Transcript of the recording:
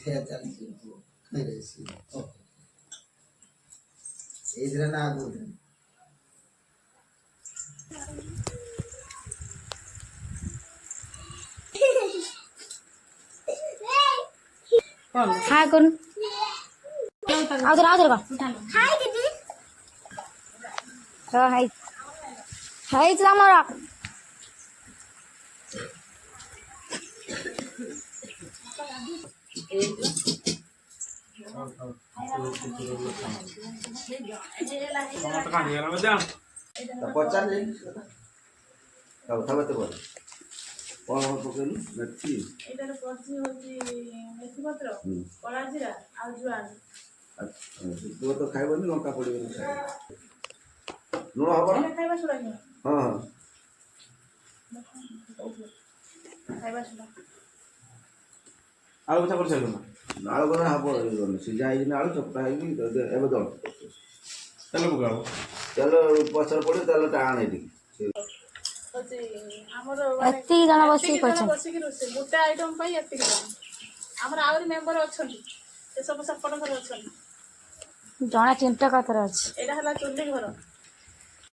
ଖାଇବା ଚାଲିଛି ଏଇଥିରେ ନା ଆଗରୁ हाय कौन आउदर आउदर का हाय दीदी हां हाय हाय हमारा ପଚାରିଲେ କଥା ବାର୍ତ୍ତା କର କ'ଣ ପକେଇଲୁ ମେଥି ଏଇଟାର ପଡୁଛି ହଉଛି ମେଥି ପତ୍ର କଳା ଜିରା ଆଉ ଜୁଆଣି ତୁ ତ ଖାଇବନି ଲଙ୍କା ପଡ଼ିବନି ଲୁଣ ହବ ନା ଖାଇବା ସୁଡ଼ା କି ହଁ ହଁ ଖାଇବା ସୁଡ଼ା ଆଳୁ ଭଜା କରିସାରିଲୁ ନା ଆଳୁ କଣ ହବ ସିଝା ହେଇକି ଆଳୁ ଚକଟା ହେଇକି ଏବେ ଦଳ ତେଲ ପକାଅ ତେଲ ପଛରେ ପଡ଼ିବ ତେଲ ଟାଣ ହେଇକି ହଉଛି ଆମର ଏତିକି ଜଣ ବସିକି କରିଛନ୍ତି ବସିକି ରୋଷେଇ ଗୋଟେ ଆଇଟମ ପାଇଁ ଏତିକି ଜଣ ଆମର ଆହୁରି ମେମ୍ବର ଅଛନ୍ତି ସେ ସବୁ ସେପଟ ଘରେ ଅଛନ୍ତି ଜଣେ ଚିନ୍ତା କଥାରେ ଅଛି ଏଇଟା ହେଲା ଚୁଲି ଘର